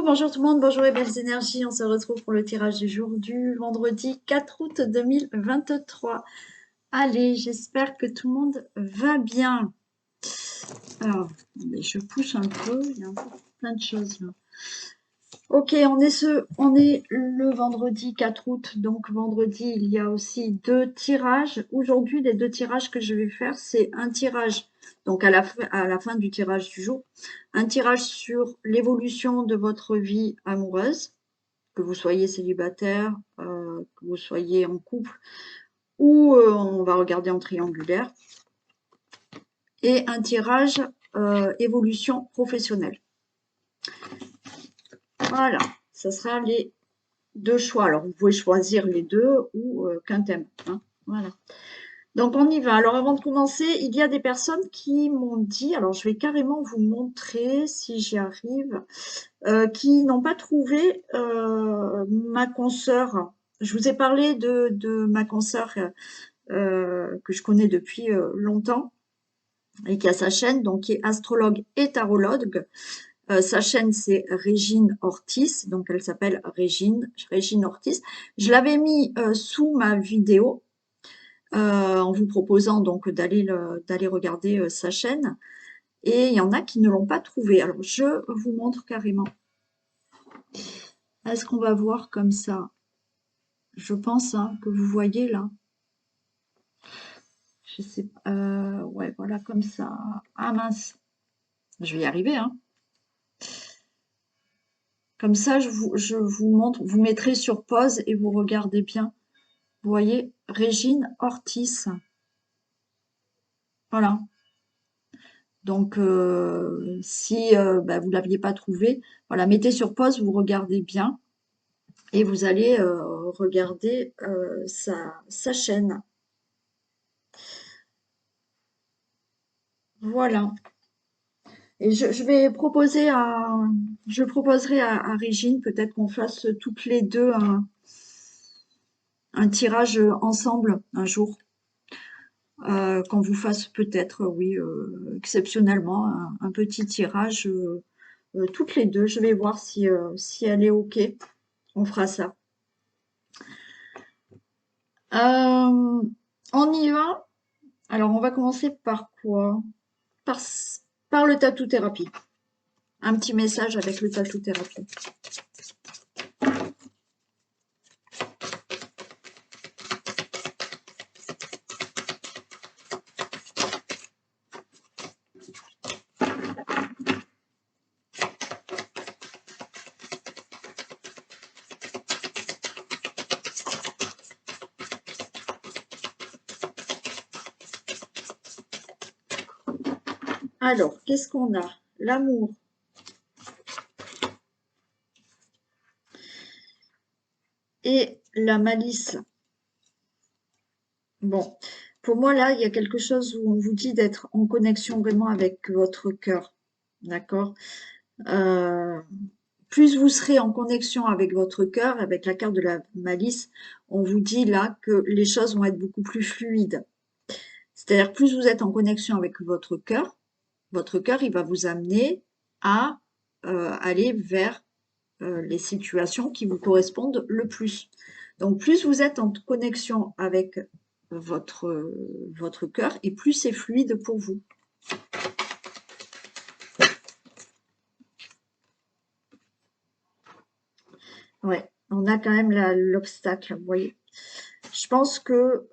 Bonjour tout le monde, bonjour les belles énergies. On se retrouve pour le tirage du jour du vendredi 4 août 2023. Allez, j'espère que tout le monde va bien. Alors, attendez, je pousse un peu, il y a plein de choses là. Ok, on est le vendredi 4 août, donc vendredi, il y a aussi deux tirages. Aujourd'hui, les deux tirages que je vais faire, c'est un tirage, donc à la fin du tirage du jour, un tirage sur l'évolution de votre vie amoureuse, que vous soyez célibataire, que vous soyez en couple, ou on va regarder en triangulaire, et un tirage évolution professionnelle. Voilà, ça sera les deux choix. Alors, vous pouvez choisir les deux ou qu'un thème. Hein, voilà. Donc, on y va. Alors, avant de commencer, il y a des personnes qui m'ont dit, alors je vais carrément vous montrer si j'y arrive, qui n'ont pas trouvé ma consoeur. Je vous ai parlé de ma consoeur que je connais depuis longtemps et qui a sa chaîne, donc qui est astrologue et tarologue. Sa chaîne, c'est Régine Ortiz, donc elle s'appelle Régine Ortiz. Je l'avais mis sous ma vidéo en vous proposant donc d'aller regarder sa chaîne. Et il y en a qui ne l'ont pas trouvé. Alors, je vous montre carrément. Est-ce qu'on va voir comme ça? Je pense hein, que vous voyez là. Je sais pas. Ouais, voilà, comme ça. Ah mince. Je vais y arriver, hein. Comme ça, je vous montre, vous mettrez sur pause et vous regardez bien. Vous voyez, Régine Ortiz. Voilà. Donc, si bah, vous ne l'aviez pas trouvé, voilà, mettez sur pause, vous regardez bien et vous allez regarder sa chaîne. Voilà. Et je proposerai à Régine, peut-être qu'on fasse toutes les deux un tirage ensemble un jour. Qu'on vous fasse peut-être, oui, exceptionnellement, un petit tirage toutes les deux. Je vais voir si elle est OK. On fera ça. On y va. Alors, on va commencer par quoi? Par le tatou-thérapie. Un petit message avec le tatou-thérapie. Alors, qu'est-ce qu'on a? L'amour. Et la malice. Bon, pour moi, là, il y a quelque chose où on vous dit d'être en connexion vraiment avec votre cœur. D'accord? Euh, plus vous serez en connexion avec votre cœur, avec la carte de la malice, on vous dit là que les choses vont être beaucoup plus fluides. C'est-à-dire, plus vous êtes en connexion avec votre cœur, il va vous amener à aller vers les situations qui vous correspondent le plus. Donc, plus vous êtes en connexion avec votre cœur, et plus c'est fluide pour vous. Ouais, on a quand même l'obstacle, vous voyez. Je pense que,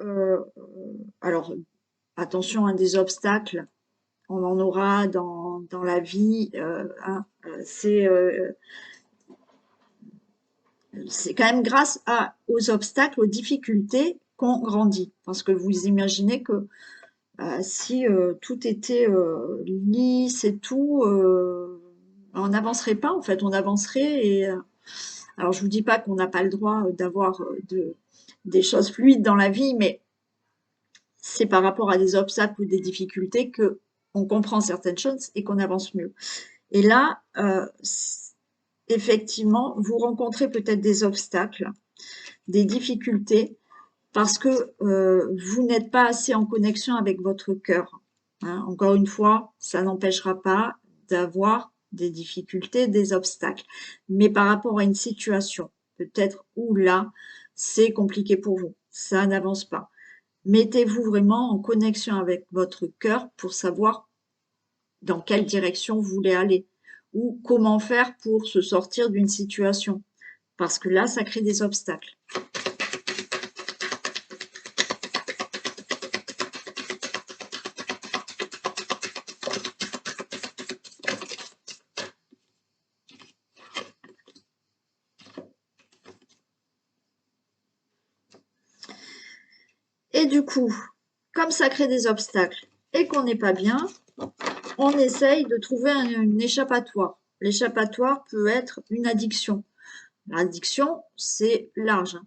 alors, attention, hein, des obstacles, on en aura dans la vie. Hein, c'est quand même grâce aux obstacles, aux difficultés qu'on grandit. Parce que vous imaginez que si tout était lisse et tout, on n'avancerait pas en fait, on avancerait et alors je vous dis pas qu'on n'a pas le droit d'avoir des choses fluides dans la vie, mais c'est par rapport à des obstacles ou des difficultés que on comprend certaines choses et qu'on avance mieux. Et là, effectivement, vous rencontrez peut-être des obstacles, des difficultés, parce que vous n'êtes pas assez en connexion avec votre cœur. Hein. Encore une fois, ça n'empêchera pas d'avoir des difficultés, des obstacles. Mais par rapport à une situation, peut-être où là, c'est compliqué pour vous, ça n'avance pas. Mettez-vous vraiment en connexion avec votre cœur pour savoir dans quelle direction vous voulez aller ou comment faire pour se sortir d'une situation. Parce que là, ça crée des obstacles. Et du coup, comme ça crée des obstacles et qu'on n'est pas bien, on essaye de trouver un échappatoire. L'échappatoire peut être une addiction. L'addiction, c'est large.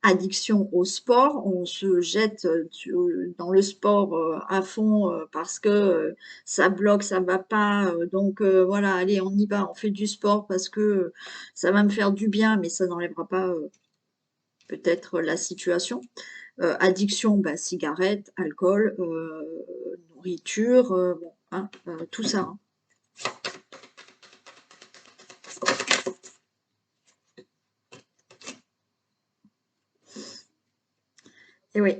Addiction au sport, on se jette dans le sport à fond parce que ça bloque, ça va pas. Donc voilà, allez, on y va, on fait du sport parce que ça va me faire du bien, mais ça n'enlèvera pas peut-être la situation. Addiction, bah, cigarette, alcool, nourriture, bon, hein, tout ça. Hein. Et oui.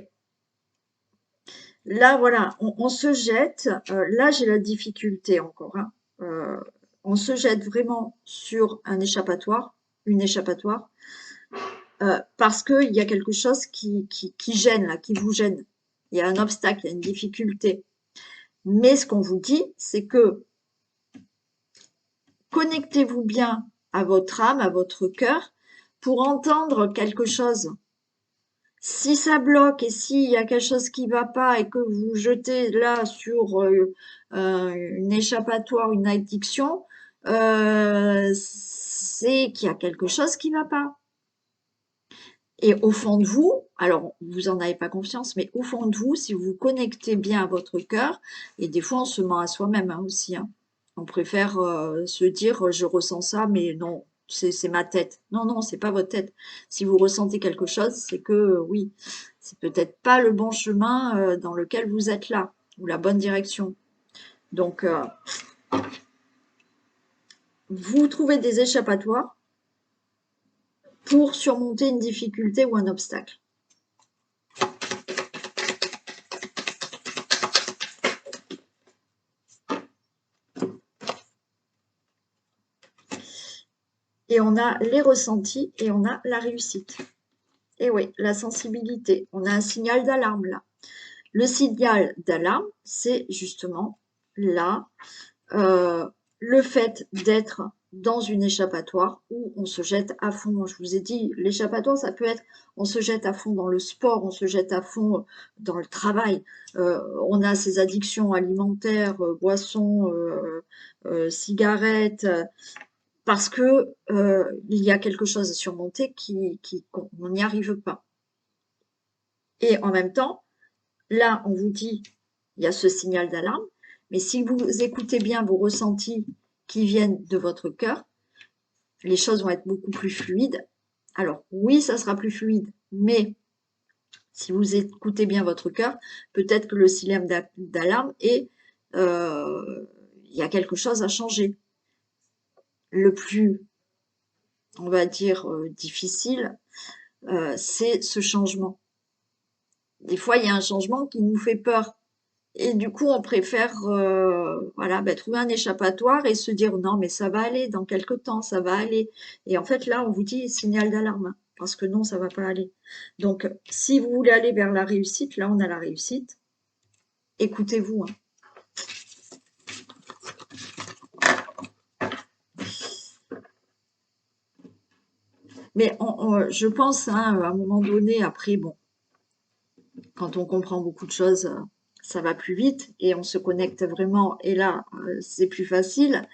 Là, voilà, on se jette. Là, j'ai la difficulté encore. Hein. Euh, on se jette vraiment sur un échappatoire, une échappatoire, parce qu'il y a quelque chose qui gêne, là, qui vous gêne. Il y a un obstacle, il y a une difficulté. Mais ce qu'on vous dit, c'est que connectez-vous bien à votre âme, à votre cœur, pour entendre quelque chose. Si ça bloque et s'il y a quelque chose qui va pas et que vous jetez là sur une échappatoire, une addiction, c'est qu'il y a quelque chose qui va pas. Et au fond de vous, alors vous en avez pas confiance, mais au fond de vous, si vous vous connectez bien à votre cœur, et des fois on se ment à soi-même hein, aussi, hein. On préfère se dire je ressens ça, mais non, c'est ma tête. Non, non, c'est pas votre tête. Si vous ressentez quelque chose, c'est que oui, c'est peut-être pas le bon chemin dans lequel vous êtes là, ou la bonne direction. Donc, vous trouvez des échappatoires pour surmonter une difficulté ou un obstacle. Et on a les ressentis et on a la réussite. Et oui, la sensibilité. On a un signal d'alarme là. Le signal d'alarme, c'est justement là le fait d'être dans une échappatoire où on se jette à fond. Je vous ai dit, l'échappatoire, ça peut être on se jette à fond dans le sport, on se jette à fond dans le travail. On a ces addictions alimentaires, boissons, cigarettes, parce que il y a quelque chose à surmonter qu'on n'y arrive pas. Et en même temps, là, on vous dit, il y a ce signal d'alarme, mais si vous écoutez bien vos ressentis qui viennent de votre cœur, les choses vont être beaucoup plus fluides. Alors oui, ça sera plus fluide, mais si vous écoutez bien votre cœur, peut-être que le signal d'alarme est, il y a quelque chose à changer. Le plus, on va dire, difficile, c'est ce changement. Des fois, il y a un changement qui nous fait peur. Et du coup, on préfère voilà, bah, trouver un échappatoire et se dire non, mais ça va aller, dans quelque temps, ça va aller. Et en fait, là, on vous dit signal d'alarme, hein, parce que non, ça va pas aller. Donc, si vous voulez aller vers la réussite, là, on a la réussite. Écoutez-vous. Hein. Mais je pense, hein, à un moment donné, après, bon, quand on comprend beaucoup de choses, ça va plus vite et on se connecte vraiment. Et là, c'est plus facile.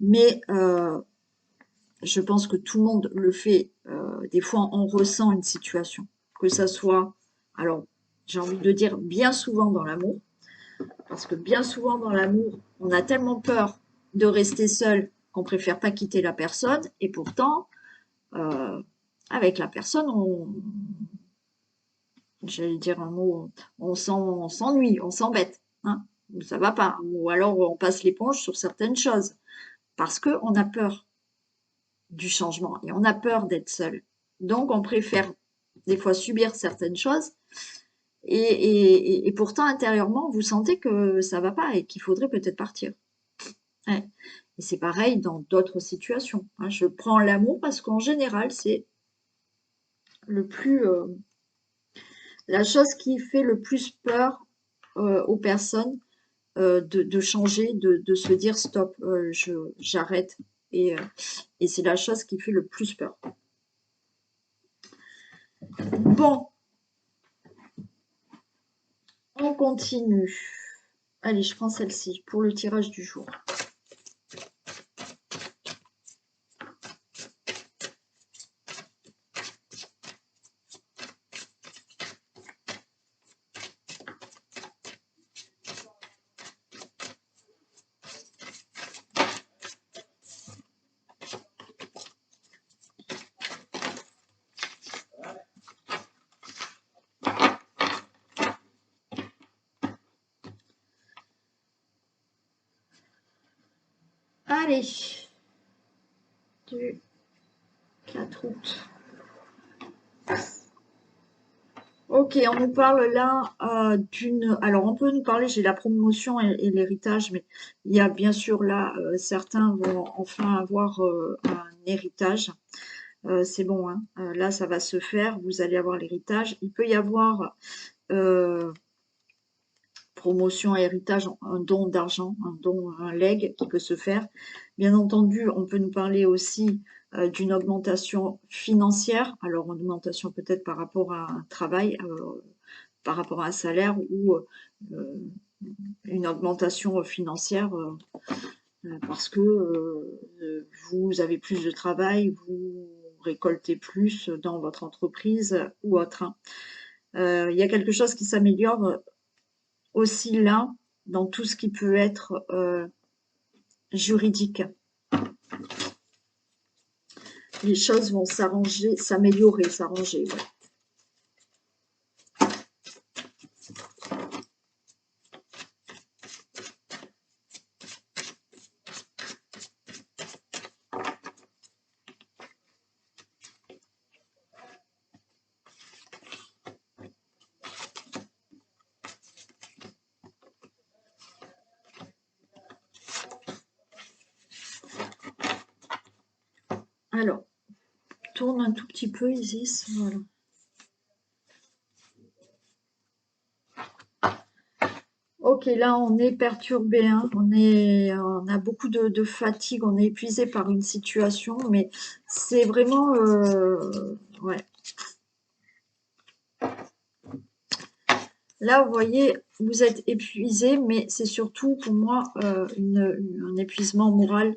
Mais je pense que tout le monde le fait. Des fois, on ressent une situation, que ça soit, alors, j'ai envie de dire bien souvent dans l'amour, parce que bien souvent dans l'amour, on a tellement peur de rester seul qu'on préfère pas quitter la personne, et pourtant, euh, avec la personne, j'allais dire un mot, on s'ennuie, on s'embête, hein, ça va pas, ou alors on passe l'éponge sur certaines choses parce qu'on a peur du changement et on a peur d'être seul. Donc, on préfère des fois subir certaines choses et pourtant, intérieurement, vous sentez que ça va pas et qu'il faudrait peut-être partir. Ouais. Et c'est pareil dans d'autres situations, hein. Je prends l'amour parce qu'en général, c'est le plus, la chose qui fait le plus peur aux personnes de changer, de se dire stop, j'arrête. Et c'est la chose qui fait le plus peur. Bon, on continue. Allez, je prends celle-ci pour le tirage du jour. Allez, du 4 août. Ok, on nous parle là d'une... Alors, on peut nous parler, j'ai la promotion et l'héritage, mais il y a bien sûr là, certains vont enfin avoir un héritage. C'est bon, hein. Là, ça va se faire, vous allez avoir l'héritage. Il peut y avoir euh, promotion, héritage, un don d'argent, un don, un legs qui peut se faire. Bien entendu, on peut nous parler aussi d'une augmentation financière. Alors, une augmentation peut-être par rapport à un travail, par rapport à un salaire ou une augmentation financière parce que vous avez plus de travail, vous récoltez plus dans votre entreprise ou autre, hein. Il y a quelque chose qui s'améliore aussi là, dans tout ce qui peut être juridique. Les choses vont s'arranger, s'améliorer, s'arranger. Ouais. Alors, tourne un tout petit peu, Isis. Voilà. Ok, là on est perturbé, hein. On a beaucoup de fatigue, on est épuisé par une situation, mais c'est vraiment, ouais. Là, vous voyez, vous êtes épuisé, mais c'est surtout pour moi un épuisement moral,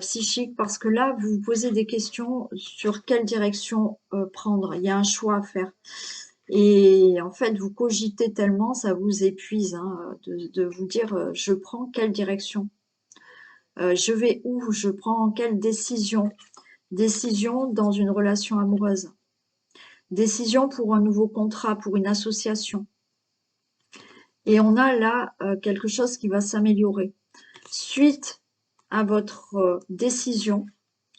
psychique, parce que là, vous vous posez des questions sur quelle direction prendre. Il y a un choix à faire. Et en fait, vous cogitez tellement, ça vous épuise, hein, de vous dire je prends quelle direction, je vais où, je prends quelle décision. Décision dans une relation amoureuse, décision pour un nouveau contrat, pour une association. Et on a là quelque chose qui va s'améliorer. Suite à votre décision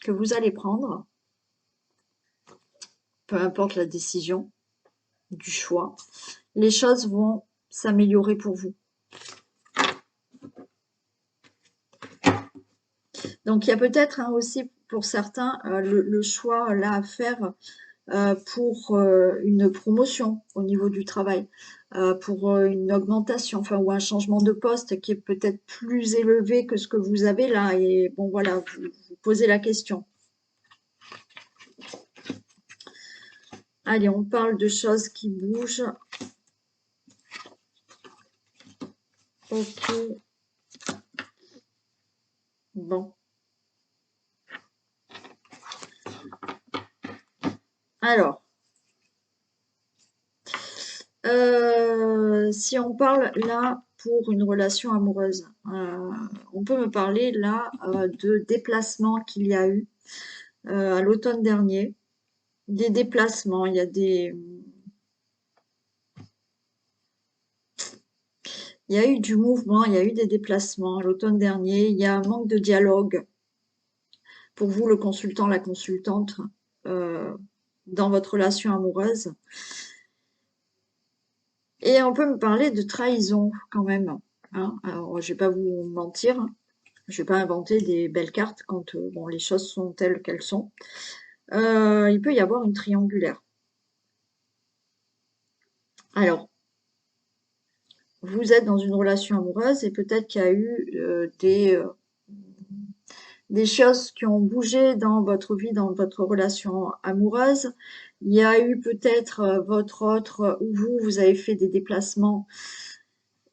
que vous allez prendre, peu importe la décision du choix, les choses vont s'améliorer pour vous. Donc il y a peut-être aussi pour certains le choix là à faire pour une promotion au niveau du travail, pour une augmentation, enfin ou un changement de poste qui est peut-être plus élevé que ce que vous avez là. Et bon voilà, vous posez la question. Allez, on parle de choses qui bougent. Ok. Bon. Alors, si on parle là pour une relation amoureuse, on peut me parler là de déplacements qu'il y a eu à l'automne dernier. Des déplacements, il y a Il y a eu du mouvement, il y a eu des déplacements l'automne dernier, il y a un manque de dialogue pour vous, le consultant, la consultante, euh, dans votre relation amoureuse. Et on peut me parler de trahison quand même, hein. Alors, je vais pas vous mentir, hein. Je vais pas inventer des belles cartes quand bon, les choses sont telles qu'elles sont. Il peut y avoir une triangulaire. Alors, vous êtes dans une relation amoureuse et peut-être qu'il y a eu des choses qui ont bougé dans votre vie, dans votre relation amoureuse. Il y a eu peut-être votre autre, ou vous avez fait des déplacements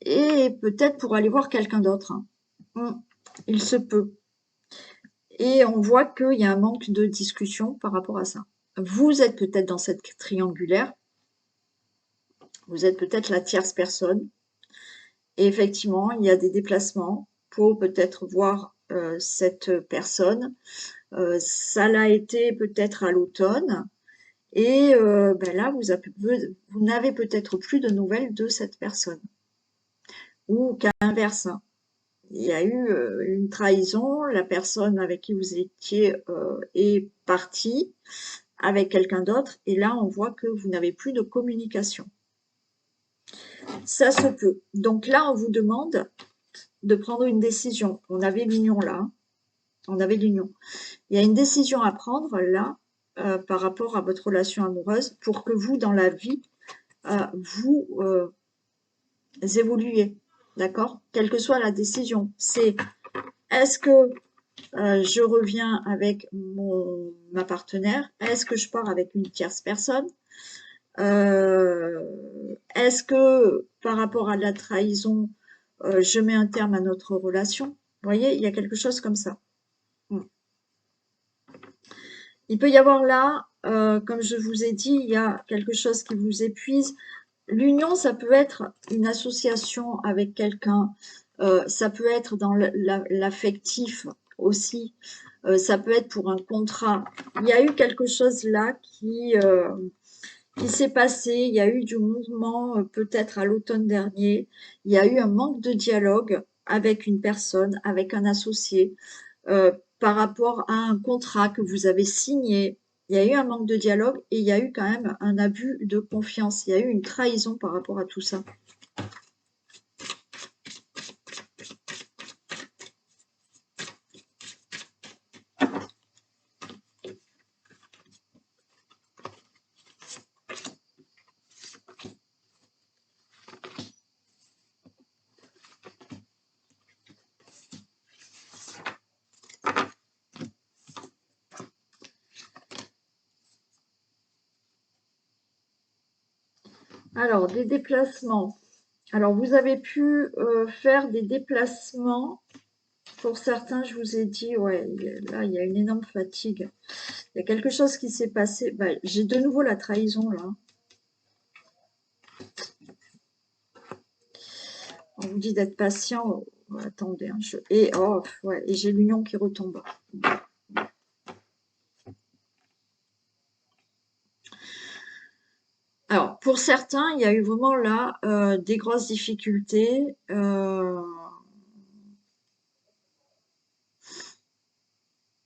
et peut-être pour aller voir quelqu'un d'autre, hein. Il se peut. Et on voit qu'il y a un manque de discussion par rapport à ça. Vous êtes peut-être dans cette triangulaire, vous êtes peut-être la tierce personne, et effectivement, il y a des déplacements pour peut-être voir cette personne. Ça l'a été peut-être à l'automne, et ben là, vous n'avez peut-être plus de nouvelles de cette personne. Ou qu'à l'inverse, hein. Il y a eu une trahison, la personne avec qui vous étiez est partie avec quelqu'un d'autre, et là on voit que vous n'avez plus de communication. Ça se peut. Donc là on vous demande de prendre une décision. On avait l'union là, on avait l'union. Il y a une décision à prendre là par rapport à votre relation amoureuse pour que vous, dans la vie, vous évoluiez. D'accord? Quelle que soit la décision. C'est est-ce que je reviens avec ma partenaire? Est-ce que je pars avec une tierce personne? Est-ce que par rapport à la trahison, je mets un terme à notre relation? Vous voyez, il y a quelque chose comme ça. Il peut y avoir là, comme je vous ai dit, il y a quelque chose qui vous épuise. L'union, ça peut être une association avec quelqu'un, ça peut être dans l'affectif aussi, ça peut être pour un contrat. Il y a eu quelque chose là qui s'est passé, il y a eu du mouvement peut-être à l'automne dernier, il y a eu un manque de dialogue avec une personne, avec un associé, par rapport à un contrat que vous avez signé. Il y a eu un manque de dialogue et il y a eu quand même un abus de confiance. Il y a eu une trahison par rapport à tout ça. Alors, des déplacements. Alors, vous avez pu faire des déplacements. Pour certains, je vous ai dit, ouais, là, il y a une énorme fatigue. Il y a quelque chose qui s'est passé. Bah, j'ai de nouveau la trahison, là. On vous dit d'être patient. Oh, attendez, hein, et ouais, et j'ai l'union qui retombe. Alors, pour certains, il y a eu vraiment là des grosses difficultés.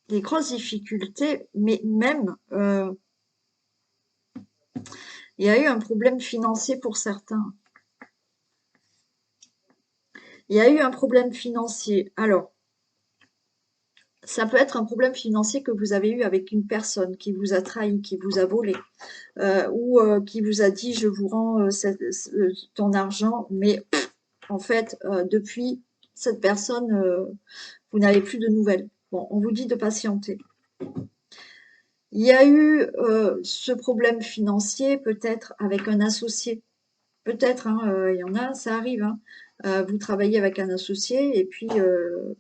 Des grosses difficultés, mais même, il y a eu un problème financier pour certains. Il y a eu un problème financier. Alors, ça peut être un problème financier que vous avez eu avec une personne qui vous a trahi, qui vous a volé, ou qui vous a dit je vous rends ton argent, mais en fait, depuis, cette personne, vous n'avez plus de nouvelles. Bon, on vous dit de patienter. Il y a eu ce problème financier peut-être avec un associé. Peut-être, hein, il y en a, ça arrive, hein. Vous travaillez avec un associé et puis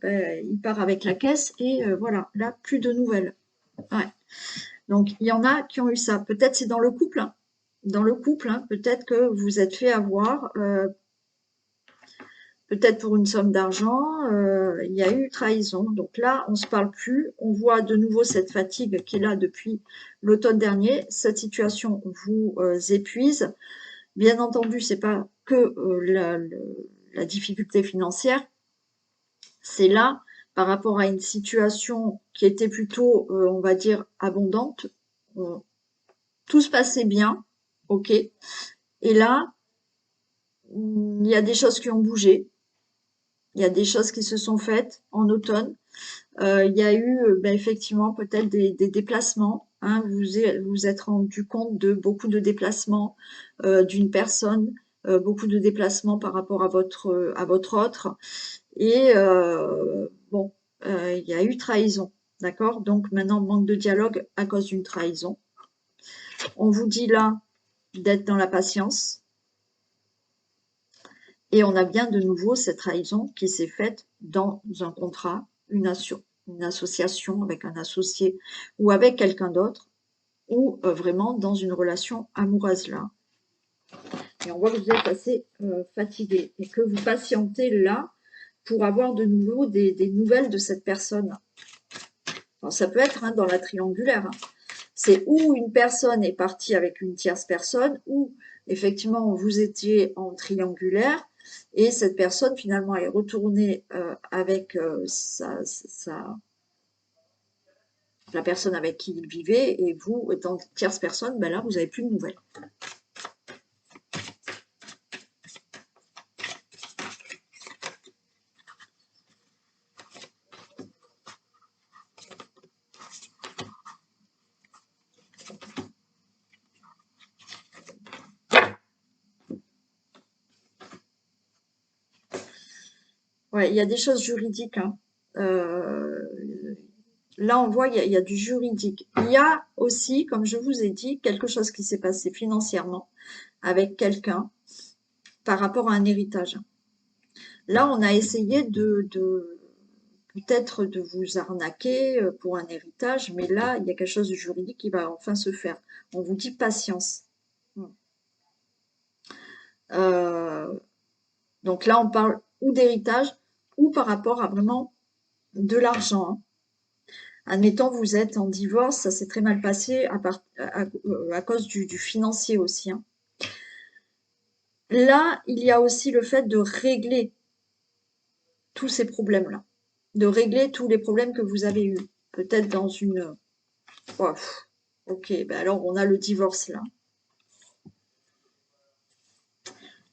ben, il part avec la caisse et voilà, là, plus de nouvelles. Ouais. Donc, il y en a qui ont eu ça. Peut-être c'est dans le couple, hein. Dans le couple, hein, peut-être que vous vous êtes fait avoir, peut-être pour une somme d'argent, il y a eu trahison. Donc là, on ne se parle plus. On voit de nouveau cette fatigue qui est là depuis l'automne dernier. Cette situation vous épuise. Bien entendu, c'est pas que la difficulté financière, c'est là, par rapport à une situation qui était plutôt, on va dire, abondante, tout se passait bien, ok. Et là, il y a des choses qui ont bougé, il y a des choses qui se sont faites en automne. Il y a eu effectivement peut-être des déplacements. Hein, vous êtes rendu compte de beaucoup de déplacements d'une personne, beaucoup de déplacements par rapport à votre autre. Et bon, il y a eu trahison. D'accord? Donc maintenant, manque de dialogue à cause d'une trahison. On vous dit là d'être dans la patience. Et on a bien de nouveau cette trahison qui s'est faite dans un contrat, une association avec un associé ou avec quelqu'un d'autre, ou vraiment dans une relation amoureuse là. Et on voit que vous êtes assez fatigué et que vous patientez là pour avoir de nouveau des nouvelles de cette personne. Alors, ça peut être dans la triangulaire. Hein. C'est où une personne est partie avec une tierce personne, ou effectivement vous étiez en triangulaire, et cette personne finalement est retournée avec la personne avec qui il vivait, et vous, étant tierce personne, ben là vous n'avez plus de nouvelles. Ouais, il y a des choses juridiques. Hein. Là, on voit il y a du juridique. Il y a aussi, comme je vous ai dit, quelque chose qui s'est passé financièrement avec quelqu'un par rapport à un héritage. Là, on a essayé de peut-être de vous arnaquer pour un héritage, mais là, il y a quelque chose de juridique qui va enfin se faire. On vous dit patience. Donc là, on parle ou d'héritage ou par rapport à vraiment de l'argent. Hein. Admettons, vous êtes en divorce, ça s'est très mal passé à cause du financier aussi. Hein. Là, il y a aussi le fait de régler tous ces problèmes-là, de régler tous les problèmes que vous avez eus. Peut-être dans une... Oh, ok, ben alors on a le divorce là.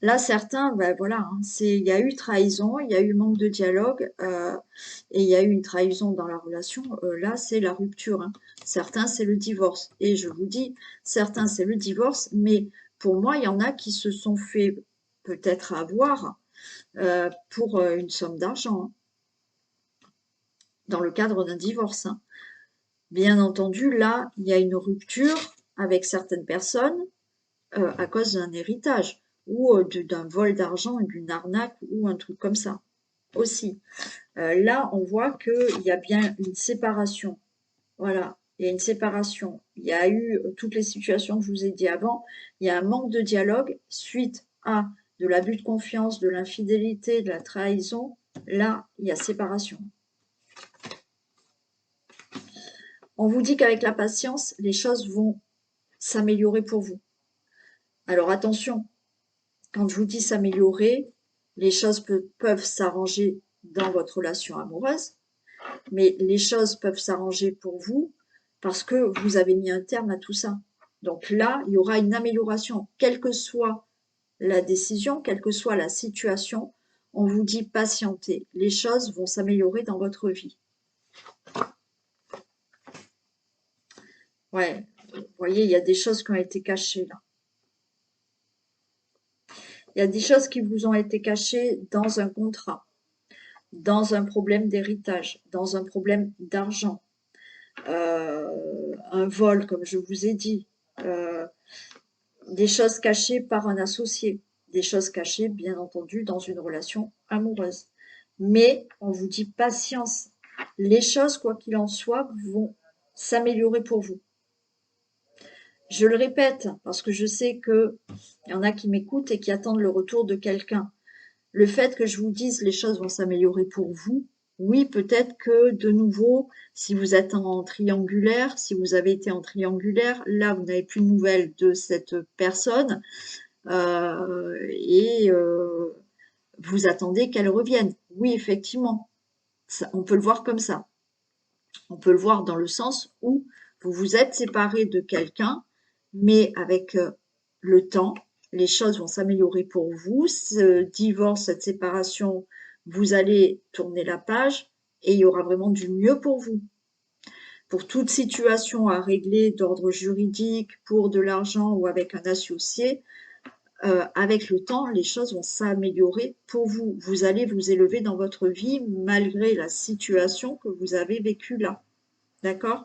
Là, certains, ben voilà, hein, il y a eu trahison, il y a eu manque de dialogue, et il y a eu une trahison dans la relation. Là, c'est la rupture. Hein. Certains, c'est le divorce. Et je vous dis, certains, c'est le divorce, mais pour moi, il y en a qui se sont fait peut-être avoir pour une somme d'argent, hein, dans le cadre d'un divorce. Hein. Bien entendu, là, il y a une rupture avec certaines personnes à cause d'un héritage ou d'un vol d'argent, d'une arnaque ou un truc comme ça aussi. Là, on voit qu'il y a bien une séparation. Voilà, il y a une séparation. Il y a eu toutes les situations que je vous ai dit avant. Il y a un manque de dialogue suite à de l'abus de confiance, de l'infidélité, de la trahison. Là, il y a séparation. On vous dit qu'avec la patience, les choses vont s'améliorer pour vous. Alors attention, quand je vous dis s'améliorer, les choses peuvent s'arranger dans votre relation amoureuse, mais les choses peuvent s'arranger pour vous parce que vous avez mis un terme à tout ça. Donc là, il y aura une amélioration, quelle que soit la décision, quelle que soit la situation. On vous dit patientez, les choses vont s'améliorer dans votre vie. Ouais, vous voyez, il y a des choses qui ont été cachées là. Il y a des choses qui vous ont été cachées dans un contrat, dans un problème d'héritage, dans un problème d'argent, un vol, comme je vous ai dit, des choses cachées par un associé, des choses cachées, bien entendu, dans une relation amoureuse. Mais on vous dit patience. Les choses, quoi qu'il en soit, vont s'améliorer pour vous. Je le répète, parce que je sais qu'il y en a qui m'écoutent et qui attendent le retour de quelqu'un. Le fait que je vous dise les choses vont s'améliorer pour vous, oui, peut-être que de nouveau, si vous êtes en triangulaire, si vous avez été en triangulaire, là, vous n'avez plus de nouvelles de cette personne. Et vous attendez qu'elle revienne. Oui, effectivement, on peut le voir comme ça. On peut le voir dans le sens où vous vous êtes séparé de quelqu'un, mais avec le temps, les choses vont s'améliorer pour vous. Ce divorce, cette séparation, vous allez tourner la page et il y aura vraiment du mieux pour vous. Pour toute situation à régler d'ordre juridique, pour de l'argent ou avec un associé, avec le temps, les choses vont s'améliorer pour vous. Vous allez vous élever dans votre vie malgré la situation que vous avez vécue là. D'accord?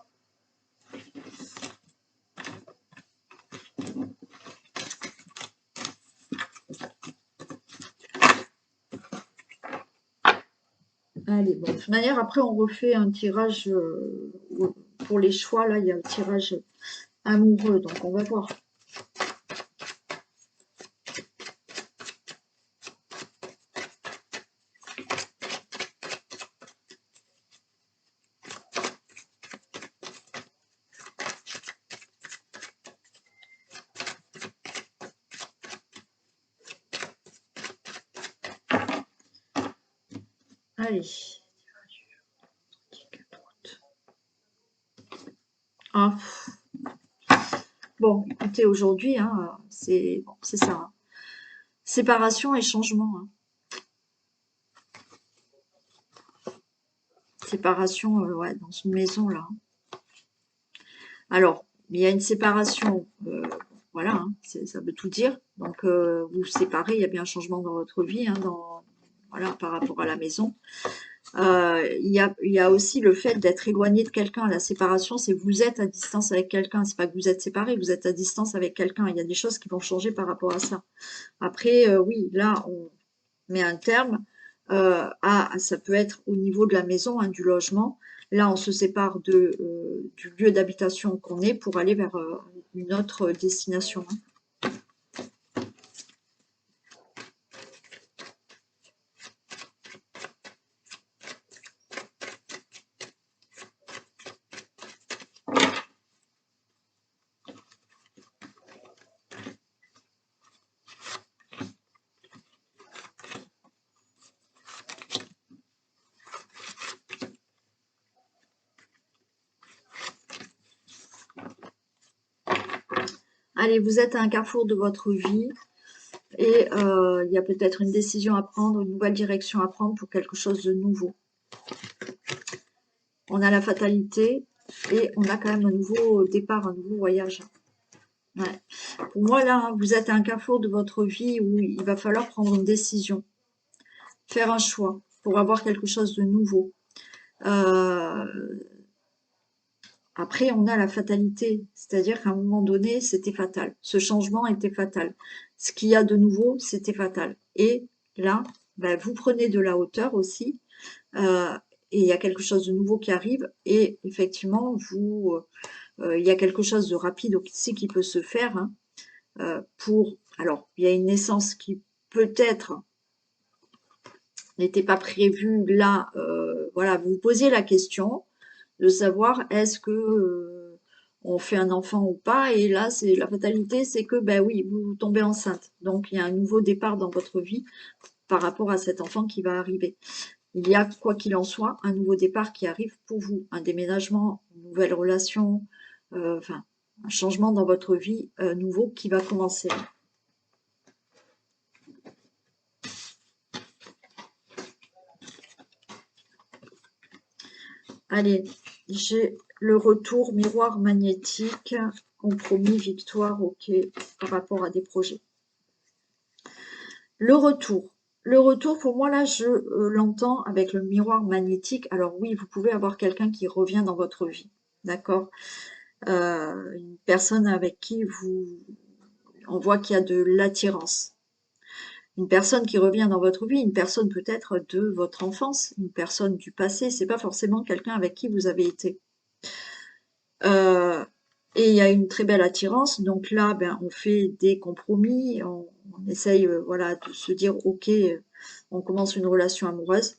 Allez, bon, de toute manière, après, on refait un tirage pour les choix. Là, il y a un tirage amoureux, donc on va voir. Allez. Ah. Bon, écoutez, aujourd'hui, hein, c'est bon, c'est ça. Hein. Séparation et changement. Hein. Séparation, ouais, dans une maison, là. Alors, il y a une séparation, voilà, hein, ça veut tout dire. Donc, vous vous séparez, il y a bien un changement dans votre vie, hein, voilà, par rapport à la maison. Il y a aussi le fait d'être éloigné de quelqu'un. La séparation, c'est que vous êtes à distance avec quelqu'un. C'est pas que vous êtes séparés, vous êtes à distance avec quelqu'un. Il y a des choses qui vont changer par rapport à ça. Après, oui, là, on met un terme ça peut être au niveau de la maison, hein, du logement. Là, on se sépare du lieu d'habitation qu'on est pour aller vers une autre destination. Hein. Allez, vous êtes à un carrefour de votre vie et il y a peut-être une décision à prendre, une nouvelle direction à prendre pour quelque chose de nouveau. On a la fatalité et on a quand même un nouveau départ, un nouveau voyage. Ouais. Pour moi, là, vous êtes à un carrefour de votre vie où il va falloir prendre une décision, faire un choix pour avoir quelque chose de nouveau. Euh, Après, on a la fatalité, c'est-à-dire qu'à un moment donné, c'était fatal. Ce changement était fatal. Ce qu'il y a de nouveau, c'était fatal. Et là, ben, vous prenez de la hauteur aussi, euh, et il y a quelque chose de nouveau qui arrive, et effectivement, il y a quelque chose de rapide aussi qui peut se faire, hein, alors, il y a une naissance qui peut-être n'était pas prévue là, voilà, vous vous posiez la question, de savoir est-ce que on fait un enfant ou pas. Et là, c'est la fatalité, c'est que ben oui, vous tombez enceinte. Donc il y a un nouveau départ dans votre vie par rapport à cet enfant qui va arriver. Il y a, quoi qu'il en soit, un nouveau départ qui arrive pour vous, un déménagement, une nouvelle relation, enfin, un changement dans votre vie nouveau qui va commencer. Allez, j'ai le retour miroir magnétique, compromis, victoire, ok, par rapport à des projets. Le retour. Le retour, pour moi, là, je l'entends avec le miroir magnétique. Alors oui, vous pouvez avoir quelqu'un qui revient dans votre vie, d'accord? Une personne avec qui on voit qu'il y a de l'attirance. Une personne qui revient dans votre vie, une personne peut-être de votre enfance, une personne du passé, c'est pas forcément quelqu'un avec qui vous avez été. Et il y a une très belle attirance, donc là, ben, on fait des compromis, on essaye, voilà, de se dire, ok, on commence une relation amoureuse,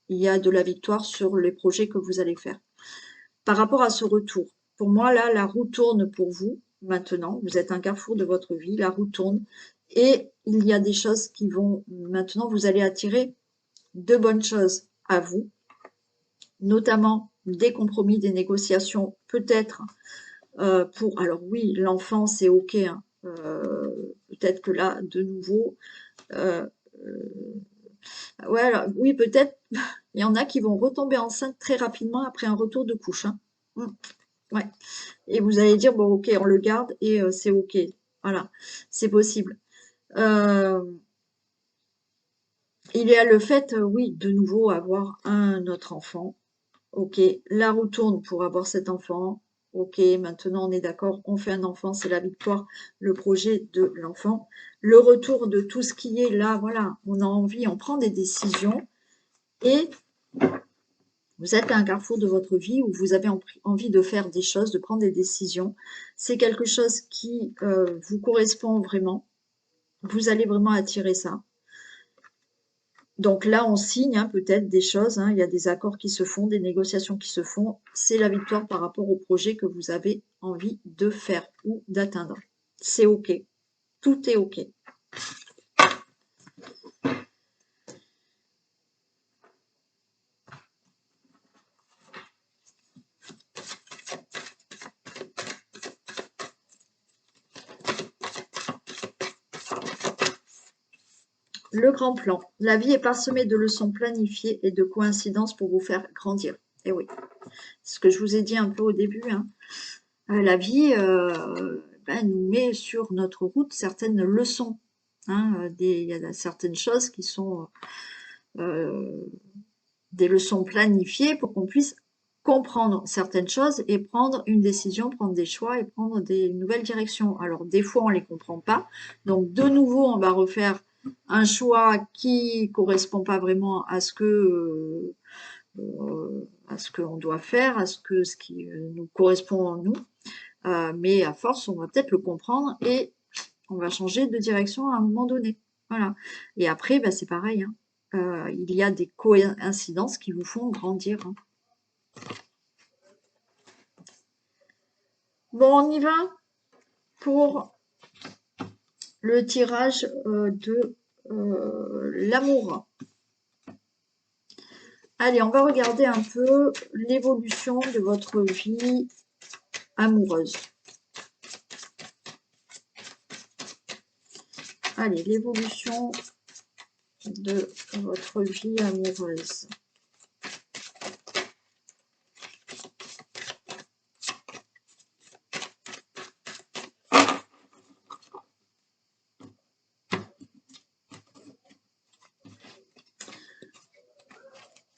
il y a de la victoire sur les projets que vous allez faire. Par rapport à ce retour, pour moi, là, la roue tourne pour vous, maintenant, vous êtes un carrefour de votre vie, la roue tourne, Et il y a des choses qui vont... Maintenant, vous allez attirer de bonnes choses à vous, notamment des compromis, des négociations, peut-être pour... Alors oui, l'enfant, c'est OK. Hein. Peut-être que là, de nouveau... euh, ouais, alors, oui, peut-être, il y en a qui vont retomber enceinte très rapidement après un retour de couche. Hein. Ouais. Et vous allez dire, bon, ok, on le garde et c'est ok. Voilà, c'est possible. Euh, il y a le fait, oui, de nouveau avoir un autre enfant. Ok, la roue tourne pour avoir cet enfant. Ok, maintenant on est d'accord, on fait un enfant, c'est la victoire, le projet de l'enfant. Le retour de tout ce qui est là, voilà, on a envie, on prend des décisions et vous êtes à un carrefour de votre vie où vous avez envie de faire des choses, de prendre des décisions. C'est quelque chose qui vous correspond vraiment. Vous allez vraiment attirer ça. Donc là, on signe hein, peut-être des choses. Hein, il y a des accords qui se font, des négociations qui se font. C'est la victoire par rapport au projet que vous avez envie de faire ou d'atteindre. C'est OK. Tout est OK. Le grand plan. La vie est parsemée de leçons planifiées et de coïncidences pour vous faire grandir. Et oui, c'est ce que je vous ai dit un peu au début. Hein. La vie nous met sur notre route certaines leçons. Hein, il y a certaines choses qui sont des leçons planifiées pour qu'on puisse comprendre certaines choses et prendre une décision, prendre des choix et prendre des nouvelles directions. Alors des fois on ne les comprend pas, donc de nouveau on va refaire un choix qui correspond pas vraiment à ce que à ce qu'on doit faire, à ce qui nous correspond en nous. Mais à force, on va peut-être le comprendre et on va changer de direction à un moment donné. Voilà. Et après, bah, c'est pareil. Hein. Il y a des coïncidences qui vous font grandir. Hein. Bon, on y va pour le tirage de l'amour. Allez, on va regarder un peu l'évolution de votre vie amoureuse. Allez, l'évolution de votre vie amoureuse.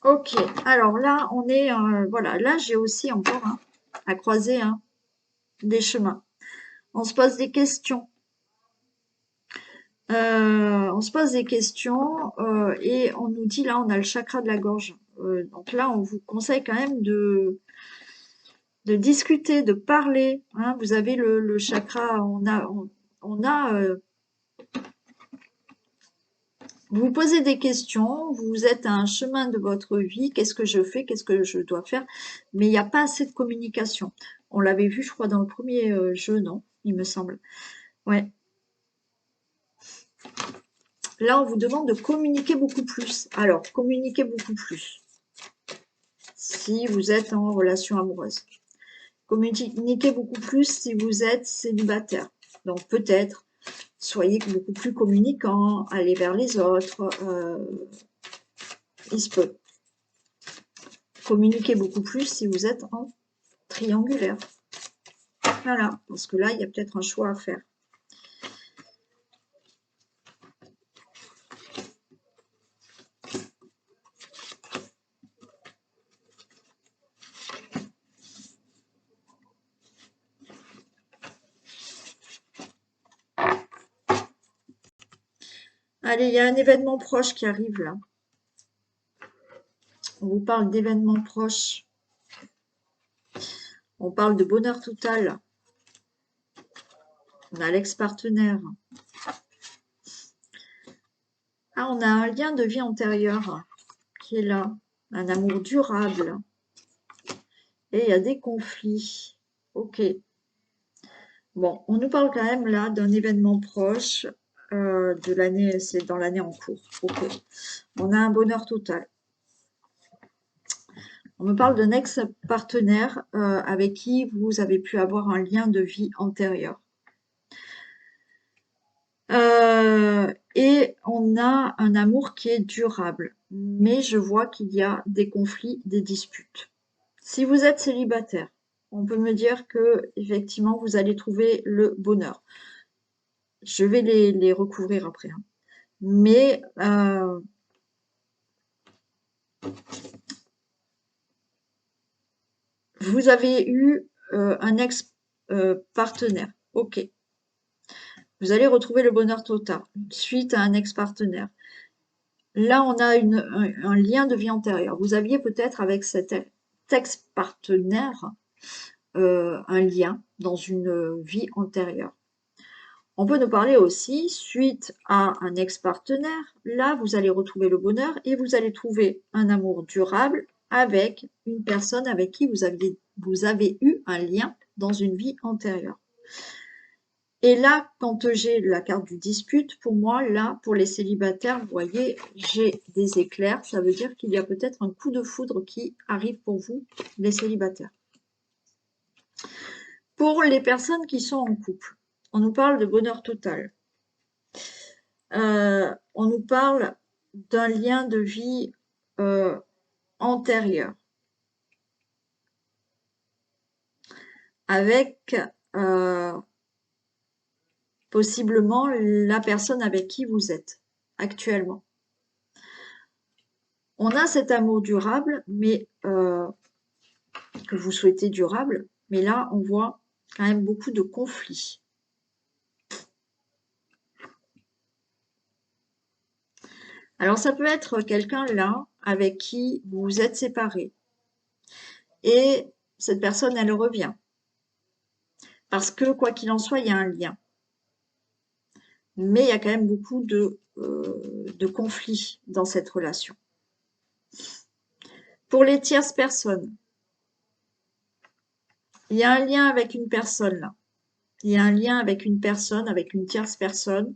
Ok, alors là, on est, voilà, là, j'ai aussi encore à croiser des chemins. On se pose des questions. On se pose des questions et on nous dit, là, on a le chakra de la gorge. Donc là, on vous conseille quand même de discuter, de parler. Hein. Vous avez le chakra, on a vous vous posez des questions, vous êtes à un chemin de votre vie, qu'est-ce que je fais, qu'est-ce que je dois faire, mais il n'y a pas assez de communication. On l'avait vu, je crois, dans le premier jeu, non? Il me semble. Ouais. Là, on vous demande de communiquer beaucoup plus. Alors, communiquer beaucoup plus. Si vous êtes en relation amoureuse. Communiquez beaucoup plus si vous êtes célibataire. Donc, peut-être, soyez beaucoup plus communicant, allez vers les autres. Il se peut. Communiquez beaucoup plus si vous êtes en triangulaire. Voilà, parce que là, il y a peut-être un choix à faire. Allez, il y a un événement proche qui arrive là. On vous parle d'événements proches. On parle de bonheur total. On a l'ex-partenaire. Ah, on a un lien de vie antérieure qui est là. Un amour durable. Et il y a des conflits. Ok. Bon, on nous parle quand même là d'un événement proche. de l'année, c'est dans l'année en cours. Ok. On a un bonheur total. On me parle d'un ex-partenaire avec qui vous avez pu avoir un lien de vie antérieur. Et on a un amour qui est durable. Mais je vois qu'il y a des conflits, des disputes. Si vous êtes célibataire, on peut me dire que effectivement vous allez trouver le bonheur. Je vais les recouvrir après, hein. Mais vous avez eu un ex-partenaire. Ok. Vous allez retrouver le bonheur total suite à un ex-partenaire. Là, on a un lien de vie antérieure. Vous aviez peut-être avec cet ex-partenaire un lien dans une vie antérieure. On peut nous parler aussi, suite à un ex-partenaire, là, vous allez retrouver le bonheur et vous allez trouver un amour durable avec une personne avec qui vous avez eu un lien dans une vie antérieure. Et là, quand j'ai la carte du dispute, pour moi, là, pour les célibataires, vous voyez, j'ai des éclairs. Ça veut dire qu'il y a peut-être un coup de foudre qui arrive pour vous, les célibataires. Pour les personnes qui sont en couple, on nous parle de bonheur total. On nous parle d'un lien de vie antérieur avec possiblement la personne avec qui vous êtes actuellement. On a cet amour durable, mais que vous souhaitez durable, mais là, on voit quand même beaucoup de conflits. Alors, ça peut être quelqu'un là avec qui vous vous êtes séparés et cette personne, elle revient. Parce que, quoi qu'il en soit, il y a un lien. Mais il y a quand même beaucoup de conflits dans cette relation. Pour les tierces personnes, il y a un lien avec une personne là. Il y a un lien avec une personne, avec une tierce personne.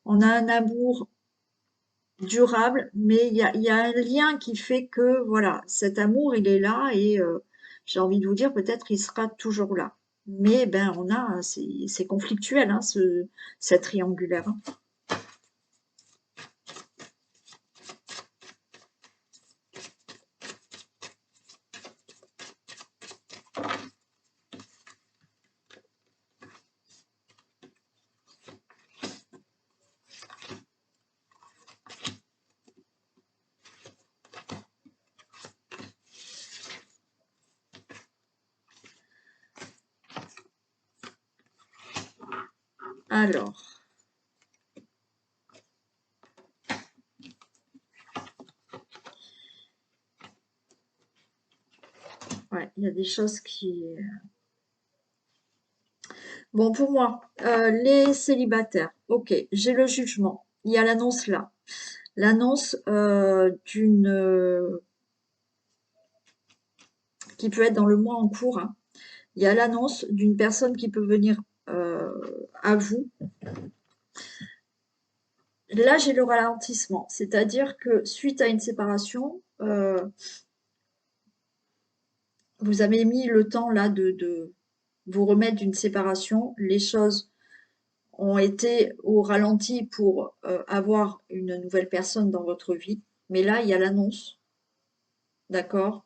On a un amour durable, mais il y a un lien qui fait que, voilà, cet amour, il est là et j'ai envie de vous dire, peut-être il sera toujours là. Mais ben, c'est conflictuel, hein, cette triangulaire, hein. Alors, ouais, il y a des choses qui... Bon, pour moi, les célibataires, ok, j'ai le jugement. Il y a l'annonce là. L'annonce qui peut être dans le mois en cours, hein. Il y a l'annonce d'une personne qui peut venir à vous. Là, j'ai le ralentissement, c'est-à-dire que suite à une séparation, vous avez mis le temps là de vous remettre d'une séparation. Les choses ont été au ralenti pour avoir une nouvelle personne dans votre vie. Mais là, il y a l'annonce, d'accord,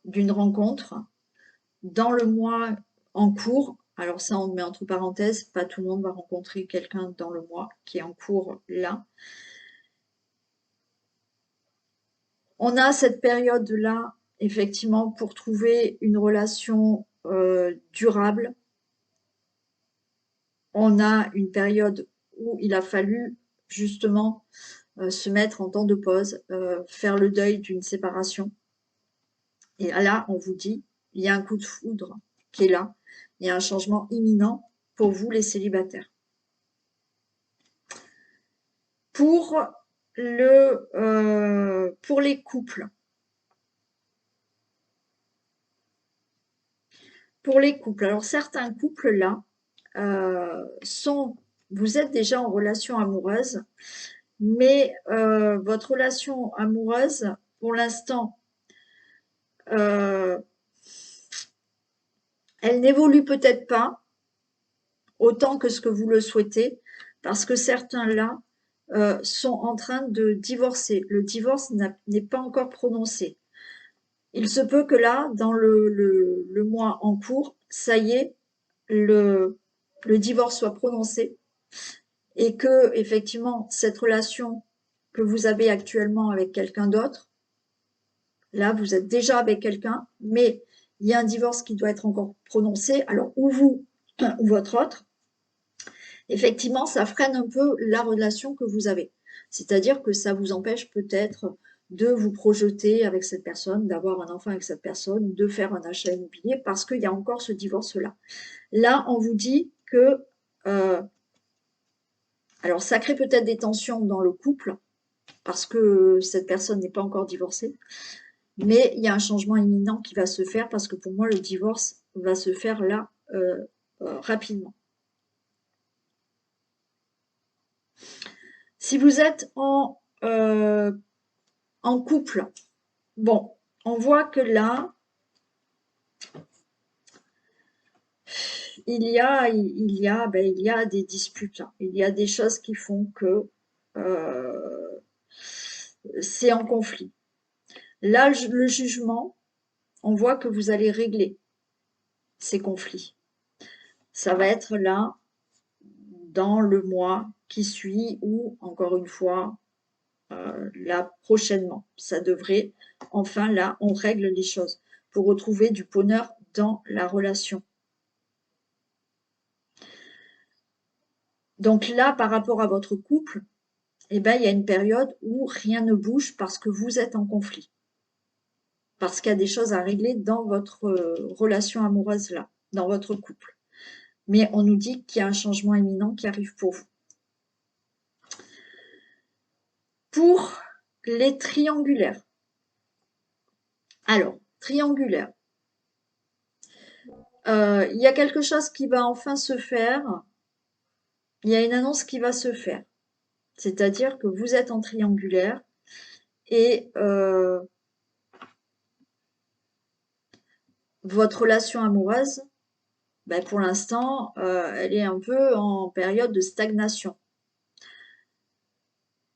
d'une rencontre dans le mois en cours. Alors ça, on met entre parenthèses, pas tout le monde va rencontrer quelqu'un dans le mois qui est en cours là. On a cette période-là, effectivement, pour trouver une relation durable. On a une période où il a fallu justement se mettre en temps de pause, faire le deuil d'une séparation. Et là, on vous dit, il y a un coup de foudre qui est là. Il y a un changement imminent pour vous, les célibataires. Pour les couples. Pour les couples. Alors, certains couples là sont vous êtes déjà en relation amoureuse, mais votre relation amoureuse, pour l'instant, euh, elle n'évolue peut-être pas autant que ce que vous le souhaitez, parce que certains là sont en train de divorcer. Le divorce n'est pas encore prononcé. Il se peut que là, dans le mois en cours, ça y est, le divorce soit prononcé et que, effectivement, cette relation que vous avez actuellement avec quelqu'un d'autre, là, vous êtes déjà avec quelqu'un, mais il y a un divorce qui doit être encore prononcé, alors ou vous ou votre autre, effectivement, ça freine un peu la relation que vous avez. C'est-à-dire que ça vous empêche peut-être de vous projeter avec cette personne, d'avoir un enfant avec cette personne, de faire un achat immobilier, parce qu'il y a encore ce divorce-là. Là, on vous dit que, euh, alors ça crée peut-être des tensions dans le couple, parce que cette personne n'est pas encore divorcée, mais il y a un changement imminent qui va se faire, parce que pour moi, le divorce va se faire là, rapidement. Si vous êtes en couple, bon, on voit que là, il y a des disputes, hein. Il y a des choses qui font que euh, c'est en conflit. Là, le jugement, on voit que vous allez régler ces conflits. Ça va être là, dans le mois qui suit, ou encore une fois, là, prochainement. Ça devrait, enfin là, on règle les choses pour retrouver du bonheur dans la relation. Donc là, par rapport à votre couple, eh ben, il y a une période où rien ne bouge parce que vous êtes en conflit. Parce qu'il y a des choses à régler dans votre relation amoureuse là, dans votre couple. Mais on nous dit qu'il y a un changement imminent qui arrive pour vous. Pour les triangulaires. Alors, triangulaire. Il y a quelque chose qui va enfin se faire. Il y a une annonce qui va se faire. C'est-à-dire que vous êtes en triangulaire et votre relation amoureuse, ben pour l'instant, elle est un peu en période de stagnation.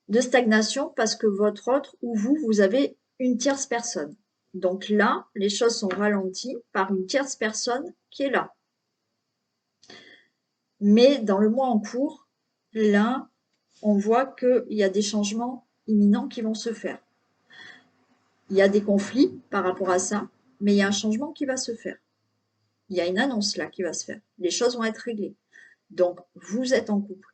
De stagnation parce que votre autre ou vous, vous avez une tierce personne. Donc là, les choses sont ralenties par une tierce personne qui est là. Mais dans le mois en cours, là, on voit qu'il y a des changements imminents qui vont se faire. Il y a des conflits par rapport à ça, mais il y a un changement qui va se faire. Il y a une annonce là qui va se faire. Les choses vont être réglées. Donc, vous êtes en couple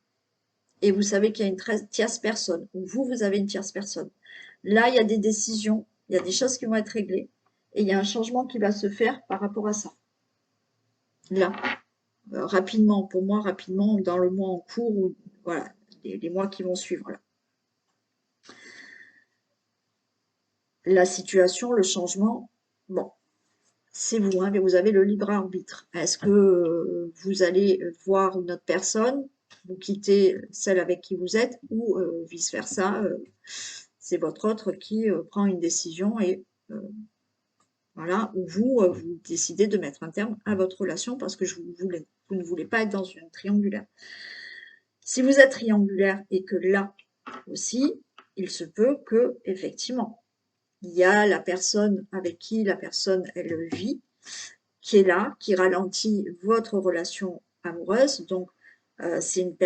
et vous savez qu'il y a une tierce personne, ou vous, vous avez une tierce personne. Là, il y a des décisions, il y a des choses qui vont être réglées et il y a un changement qui va se faire par rapport à ça. Là, rapidement, pour moi, rapidement, dans le mois en cours, ou voilà, les mois qui vont suivre. Là. La situation, le changement, bon, c'est vous, hein, mais vous avez le libre arbitre. Est-ce que vous allez voir une autre personne, vous quittez celle avec qui vous êtes, ou vice-versa, c'est votre autre qui prend une décision et voilà, ou vous, vous décidez de mettre un terme à votre relation parce que vous ne voulez pas être dans une triangulaire. Si vous êtes triangulaire et que là aussi, il se peut que, effectivement, il y a la personne avec qui la personne, elle vit, qui est là, qui ralentit votre relation amoureuse. Donc, c'est une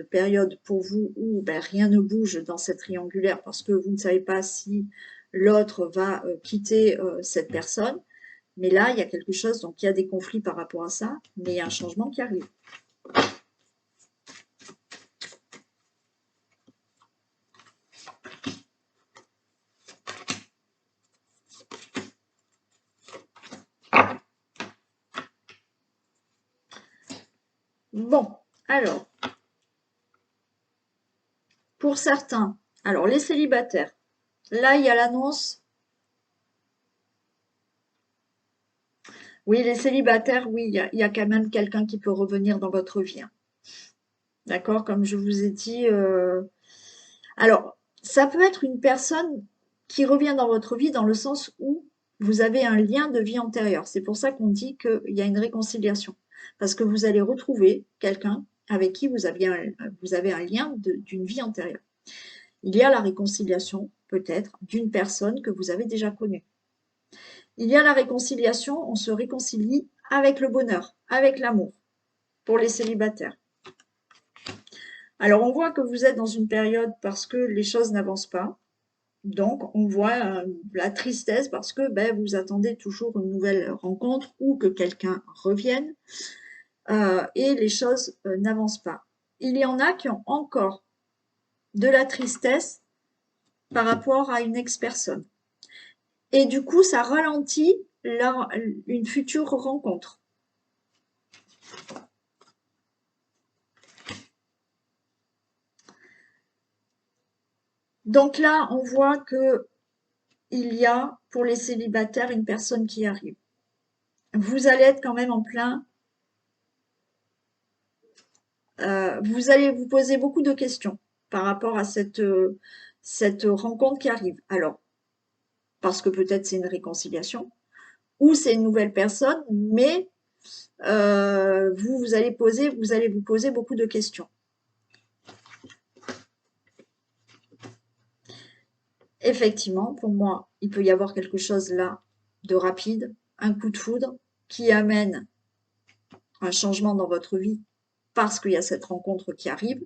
période pour vous où ben, rien ne bouge dans cette triangulaire parce que vous ne savez pas si l'autre va quitter cette personne. Mais là, il y a quelque chose, donc il y a des conflits par rapport à ça, mais il y a un changement qui arrive. Bon, alors, pour certains, alors les célibataires, là, il y a l'annonce. Oui, les célibataires, oui, il y a quand même quelqu'un qui peut revenir dans votre vie, hein. D'accord? Comme je vous ai dit, alors, ça peut être une personne qui revient dans votre vie dans le sens où vous avez un lien de vie antérieure. C'est pour ça qu'on dit qu'il y a une réconciliation. Parce que vous allez retrouver quelqu'un avec qui vous avez un lien d'une vie antérieure. Il y a la réconciliation, peut-être, d'une personne que vous avez déjà connue. Il y a la réconciliation, on se réconcilie avec le bonheur, avec l'amour, pour les célibataires. Alors, on voit que vous êtes dans une période parce que les choses n'avancent pas. Donc, on voit la tristesse parce que ben, vous attendez toujours une nouvelle rencontre ou que quelqu'un revienne et les choses n'avancent pas. Il y en a qui ont encore de la tristesse par rapport à une ex-personne. Et du coup, ça ralentit une future rencontre. Donc là, on voit que il y a pour les célibataires une personne qui arrive. Vous allez être quand même en plein. Vous allez vous poser beaucoup de questions par rapport à cette rencontre qui arrive. Alors, parce que peut-être c'est une réconciliation ou c'est une nouvelle personne, mais vous allez vous poser beaucoup de questions. Effectivement, pour moi, il peut y avoir quelque chose là de rapide, un coup de foudre qui amène un changement dans votre vie parce qu'il y a cette rencontre qui arrive,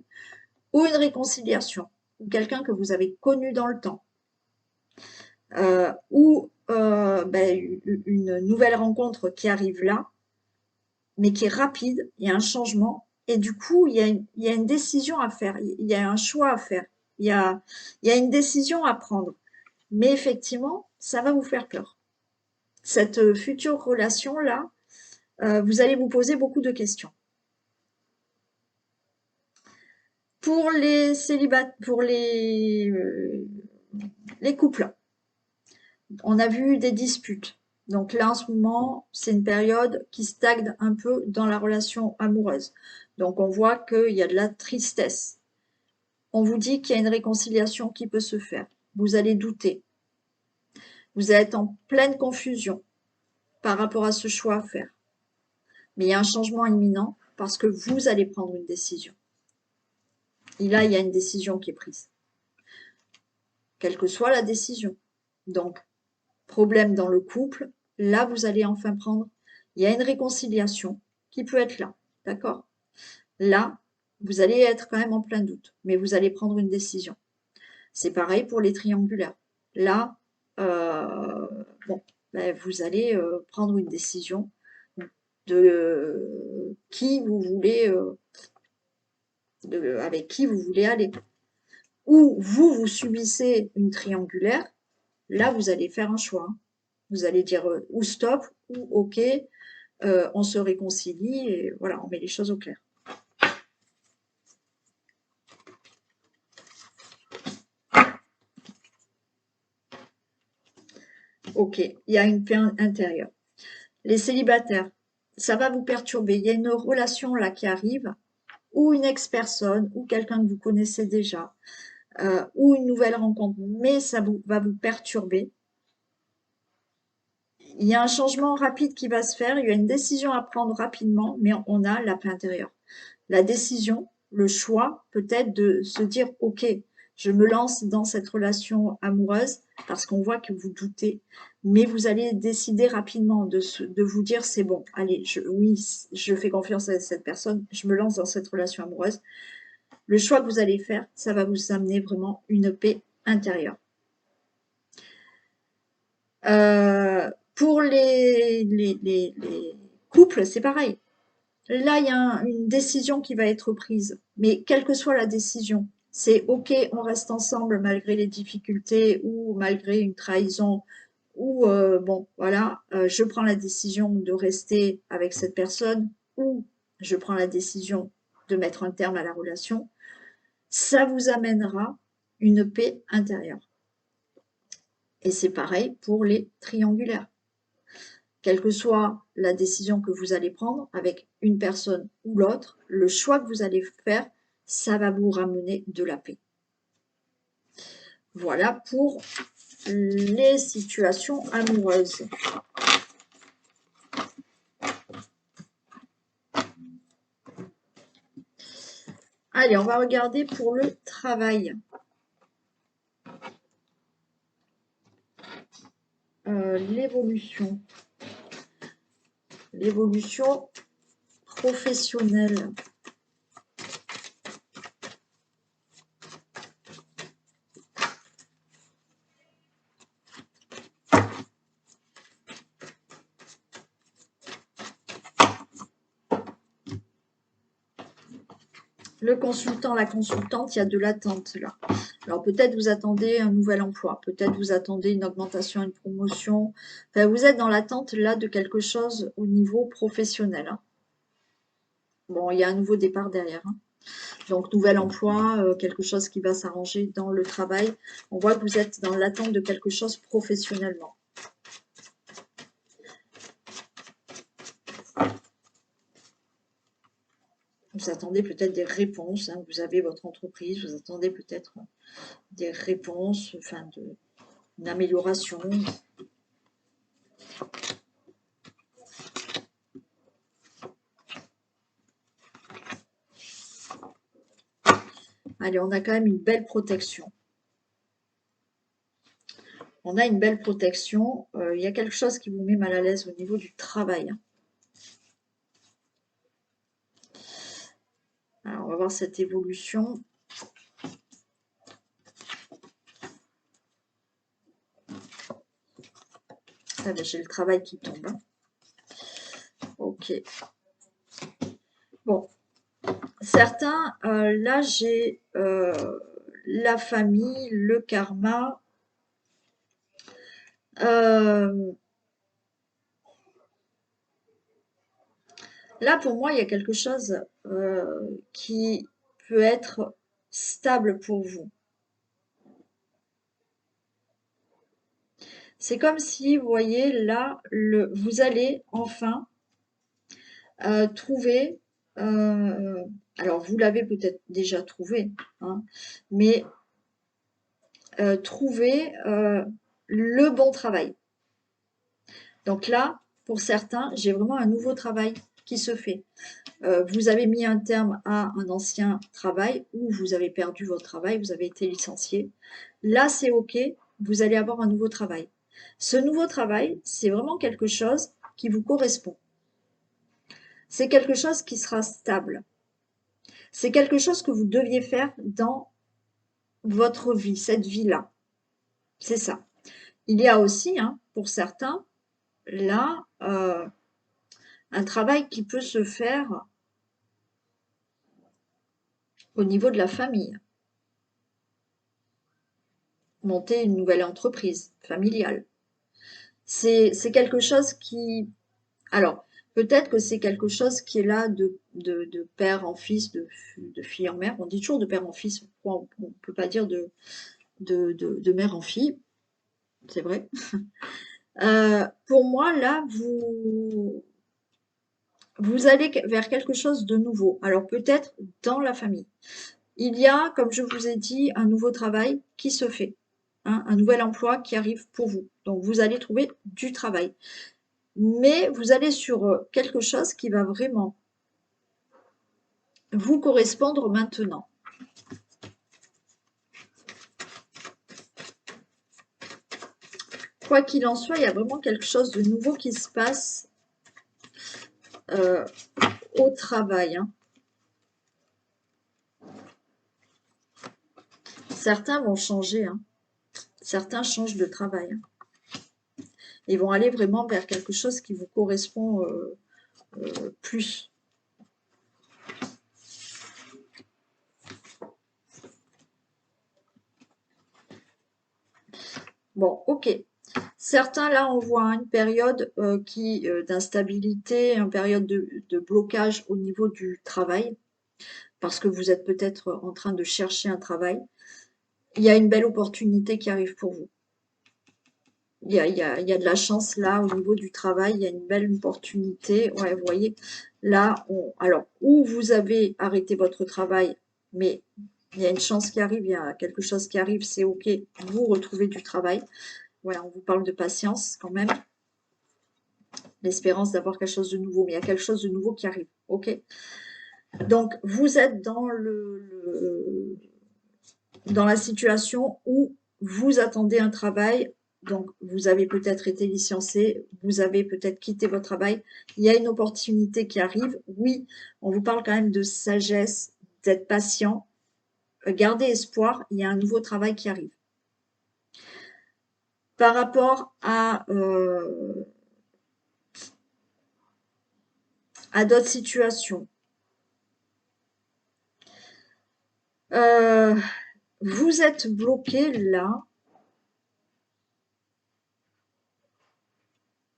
ou une réconciliation, ou quelqu'un que vous avez connu dans le temps, ou ben, une nouvelle rencontre qui arrive là, mais qui est rapide, il y a un changement, et du coup, il y a une décision à faire, il y a un choix à faire, il y a une décision à prendre. Mais effectivement, ça va vous faire peur. Cette future relation-là, vous allez vous poser beaucoup de questions. Pour les célibataires, pour les couples, on a vu des disputes. Donc là, en ce moment, c'est une période qui stagne un peu dans la relation amoureuse. Donc on voit qu'il y a de la tristesse. On vous dit qu'il y a une réconciliation qui peut se faire. Vous allez douter. Vous allez être en pleine confusion par rapport à ce choix à faire. Mais il y a un changement imminent parce que vous allez prendre une décision. Et là, il y a une décision qui est prise. Quelle que soit la décision. Donc, problème dans le couple, là, vous allez enfin prendre. Il y a une réconciliation qui peut être là. D'accord? Là, vous allez être quand même en plein doute, mais vous allez prendre une décision. C'est pareil pour les triangulaires. Là, bon, ben, vous allez prendre une décision de qui vous voulez, avec qui vous voulez aller. Ou vous subissez une triangulaire, là, vous allez faire un choix. Vous allez dire ou stop, ou ok, on se réconcilie, et voilà, on met les choses au clair. Ok, il y a une paix intérieure. Les célibataires, ça va vous perturber. Il y a une relation là qui arrive, ou une ex-personne, ou quelqu'un que vous connaissez déjà, ou une nouvelle rencontre, mais va vous perturber. Il y a un changement rapide qui va se faire, il y a une décision à prendre rapidement, mais on a la paix intérieure. La décision, le choix peut-être de se dire « Ok, je me lance dans cette relation amoureuse » parce qu'on voit que vous doutez, mais vous allez décider rapidement de vous dire « C'est bon, allez, oui, je fais confiance à cette personne, je me lance dans cette relation amoureuse ». Le choix que vous allez faire, ça va vous amener vraiment une paix intérieure. Pour les couples, c'est pareil. Là, il y a une décision qui va être prise, mais quelle que soit la décision, c'est OK, on reste ensemble malgré les difficultés ou malgré une trahison ou bon, voilà, je prends la décision de rester avec cette personne ou je prends la décision de mettre un terme à la relation. Ça vous amènera une paix intérieure. Et c'est pareil pour les triangulaires. Quelle que soit la décision que vous allez prendre avec une personne ou l'autre, le choix que vous allez faire, ça va vous ramener de la paix. Voilà pour les situations amoureuses. Allez, on va regarder pour le travail. L'évolution. L'évolution professionnelle. Le consultant, la consultante, il y a de l'attente là. Alors peut-être vous attendez un nouvel emploi, peut-être vous attendez une augmentation, une promotion. Enfin, vous êtes dans l'attente là de quelque chose au niveau professionnel. Hein. Bon, il y a un nouveau départ derrière. Hein. Donc nouvel emploi, quelque chose qui va s'arranger dans le travail. On voit que vous êtes dans l'attente de quelque chose professionnellement. Vous attendez peut-être des réponses, hein. Vous avez votre entreprise, vous attendez peut-être des réponses, enfin une amélioration. Allez, on a quand même une belle protection. On a une belle protection. Il y a quelque chose qui vous met mal à l'aise au niveau du travail. Hein. Alors, on va voir cette évolution. Ah ben, j'ai le travail qui tombe. Hein. Ok. Bon. Certains, là, j'ai la famille, le karma. Là, pour moi, il y a quelque chose qui peut être stable pour vous. C'est comme si, vous voyez, là, vous allez enfin trouver, alors vous l'avez peut-être déjà trouvé, hein, mais trouver le bon travail. Donc là, pour certains, j'ai vraiment un nouveau travail qui se fait. Vous avez mis un terme à un ancien travail ou vous avez perdu votre travail, vous avez été licencié. Là, c'est OK, vous allez avoir un nouveau travail. Ce nouveau travail, c'est vraiment quelque chose qui vous correspond. C'est quelque chose qui sera stable. C'est quelque chose que vous deviez faire dans votre vie, cette vie-là. C'est ça. Il y a aussi, hein, pour certains, là, un travail qui peut se faire au niveau de la famille. Monter une nouvelle entreprise familiale. C'est quelque chose qui... Alors, peut-être que c'est quelque chose qui est là de père en fils, de fille en mère. On dit toujours de père en fils, on ne peut pas dire de mère en fille. C'est vrai. Pour moi, là, vous allez vers quelque chose de nouveau. Alors peut-être dans la famille. Il y a, comme je vous ai dit, un nouveau travail qui se fait. Hein, un nouvel emploi qui arrive pour vous. Donc vous allez trouver du travail. Mais vous allez sur quelque chose qui va vraiment vous correspondre maintenant. Quoi qu'il en soit, il y a vraiment quelque chose de nouveau qui se passe au travail. Hein. Certains vont changer. Hein. Certains changent de travail. Hein. Ils vont aller vraiment vers quelque chose qui vous correspond plus. Bon, ok. Certains, là, on voit une période d'instabilité, une période de blocage au niveau du travail, parce que vous êtes peut-être en train de chercher un travail. Il y a une belle opportunité qui arrive pour vous. Il y a de la chance là au niveau du travail, il y a une belle opportunité. Ouais, vous voyez, là, alors, ou vous avez arrêté votre travail mais il y a une chance qui arrive, il y a quelque chose qui arrive, c'est ok, vous retrouvez du travail. Voilà, on vous parle de patience quand même, l'espérance d'avoir quelque chose de nouveau, mais il y a quelque chose de nouveau qui arrive, ok. Donc, vous êtes dans la situation où vous attendez un travail, donc vous avez peut-être été licencié, vous avez peut-être quitté votre travail, il y a une opportunité qui arrive, oui, on vous parle quand même de sagesse, d'être patient, gardez espoir, il y a un nouveau travail qui arrive. Par rapport à d'autres situations, vous êtes bloqué là.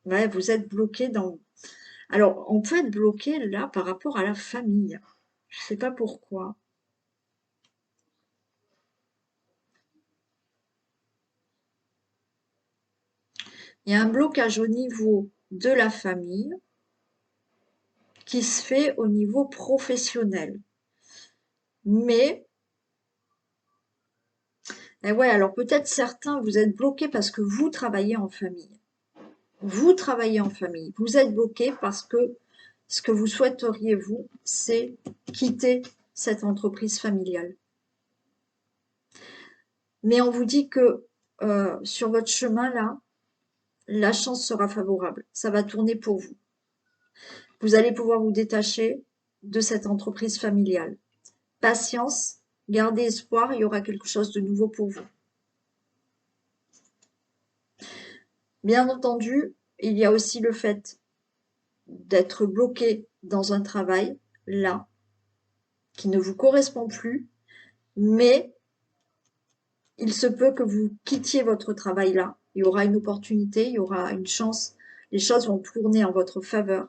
Ouais, vous êtes bloqué dans... Alors, on peut être bloqué là par rapport à la famille. Je sais pas pourquoi. Il y a un blocage au niveau de la famille qui se fait au niveau professionnel. Mais, ouais, alors peut-être certains, vous êtes bloqués parce que vous travaillez en famille. Vous travaillez en famille. Vous êtes bloqué parce que ce que vous souhaiteriez, vous, c'est quitter cette entreprise familiale. Mais on vous dit que sur votre chemin là, la chance sera favorable. Ça va tourner pour vous. Vous allez pouvoir vous détacher de cette entreprise familiale. Patience, gardez espoir, il y aura quelque chose de nouveau pour vous. Bien entendu, il y a aussi le fait d'être bloqué dans un travail, là, qui ne vous correspond plus, mais il se peut que vous quittiez votre travail là. Il y aura une opportunité, il y aura une chance, les choses vont tourner en votre faveur.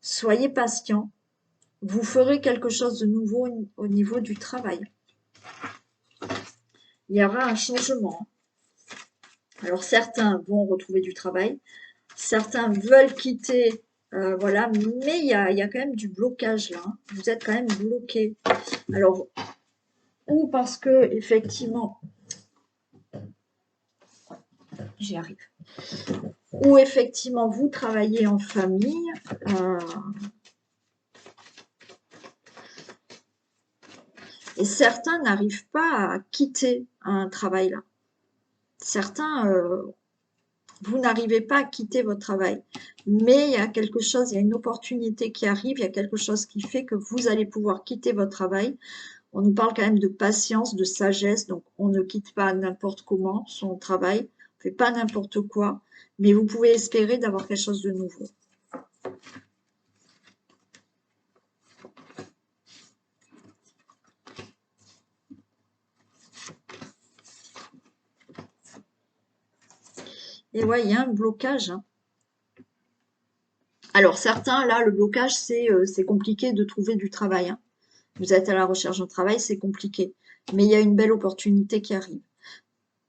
Soyez patient, vous ferez quelque chose de nouveau au niveau du travail. Il y aura un changement. Alors certains vont retrouver du travail, certains veulent quitter, voilà, mais il y a quand même du blocage là. Vous êtes quand même bloqué. Alors, ou parce que effectivement, j'y arrive, ou effectivement vous travaillez en famille, et certains n'arrivent pas à quitter un travail là. Certains, vous n'arrivez pas à quitter votre travail, mais il y a quelque chose, il y a une opportunité qui arrive, il y a quelque chose qui fait que vous allez pouvoir quitter votre travail. On nous parle quand même de patience, de sagesse, donc on ne quitte pas n'importe comment son travail, on ne fait pas n'importe quoi, mais vous pouvez espérer d'avoir quelque chose de nouveau. Et ouais, il y a un blocage, hein. Alors certains, là, le blocage, c'est compliqué de trouver du travail, hein. Vous êtes à la recherche d'un travail, c'est compliqué. Mais il y a une belle opportunité qui arrive.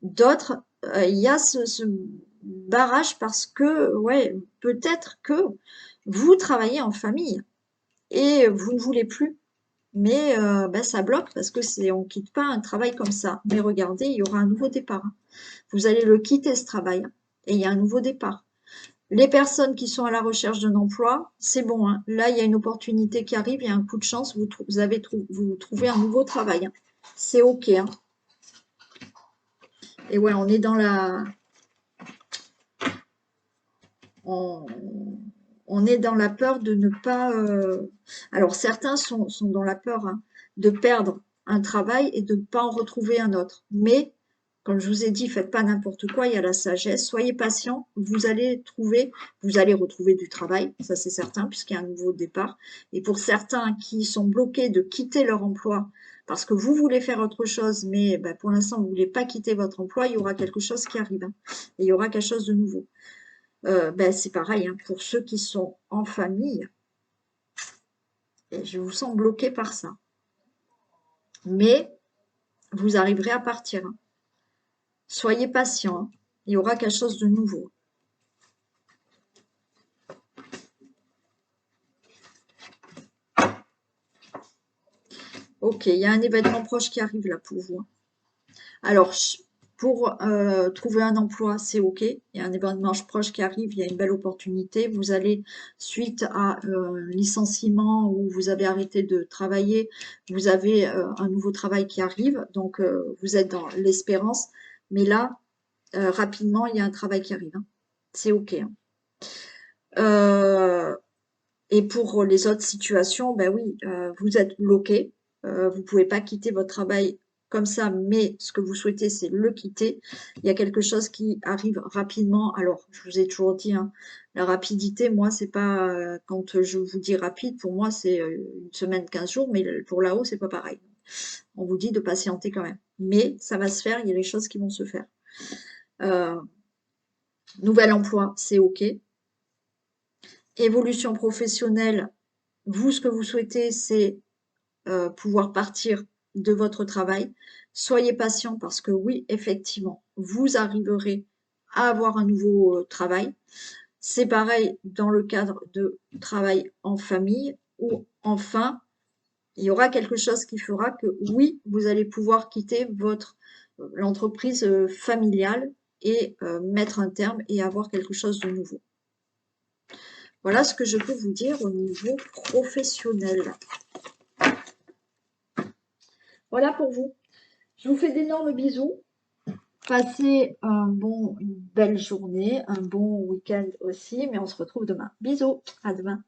D'autres, il y a ce barrage parce que, ouais, peut-être que vous travaillez en famille et vous ne voulez plus. Mais ben, ça bloque parce que on ne quitte pas un travail comme ça. Mais regardez, il y aura un nouveau départ. Vous allez le quitter, ce travail, et il y a un nouveau départ. Les personnes qui sont à la recherche d'un emploi, c'est bon, hein. Là, il y a une opportunité qui arrive, il y a un coup de chance, vous trouvez un nouveau travail, hein. C'est OK, hein. Et ouais, on est dans on est dans la peur de ne pas... Alors, certains sont dans la peur, hein, de perdre un travail et de ne pas en retrouver un autre. Mais, comme je vous ai dit, faites pas n'importe quoi, il y a la sagesse. Soyez patient, vous allez retrouver du travail, ça c'est certain, puisqu'il y a un nouveau départ. Et pour certains qui sont bloqués de quitter leur emploi parce que vous voulez faire autre chose, mais ben, pour l'instant, vous ne voulez pas quitter votre emploi, il y aura quelque chose qui arrive, hein, et il y aura quelque chose de nouveau. Ben, c'est pareil, hein, pour ceux qui sont en famille, et je vous sens bloqué par ça. Mais vous arriverez à partir, hein. Soyez patient, hein. Il y aura quelque chose de nouveau. Ok, il y a un événement proche qui arrive là pour vous. Alors, pour trouver un emploi, c'est ok. Il y a un événement proche qui arrive, il y a une belle opportunité. Vous allez, suite à un licenciement où vous avez arrêté de travailler, vous avez un nouveau travail qui arrive. Donc, vous êtes dans l'espérance. Mais là, rapidement, il y a un travail qui arrive, hein. C'est ok, hein. Euh, et pour les autres situations, ben oui, vous êtes bloqué. Vous pouvez pas quitter votre travail comme ça, mais ce que vous souhaitez, c'est le quitter. Il y a quelque chose qui arrive rapidement. Alors, je vous ai toujours dit, hein, la rapidité, moi, c'est pas quand je vous dis rapide, pour moi, c'est une semaine, 15 jours, mais pour là-haut, c'est pas pareil. On vous dit de patienter quand même. Mais ça va se faire, il y a des choses qui vont se faire. Euh, Nouvel emploi, c'est OK. Évolution professionnelle, vous, ce que vous souhaitez, c'est pouvoir partir de votre travail. Soyez patient parce que oui, effectivement, vous arriverez à avoir un nouveau travail. C'est pareil dans le cadre de travail en famille ou enfin, il y aura quelque chose qui fera que oui, vous allez pouvoir quitter l'entreprise familiale et mettre un terme et avoir quelque chose de nouveau. Voilà ce que je peux vous dire au niveau professionnel. Voilà pour vous. Je vous fais d'énormes bisous. Passez une belle journée, un bon week-end aussi, mais on se retrouve demain. Bisous, à demain.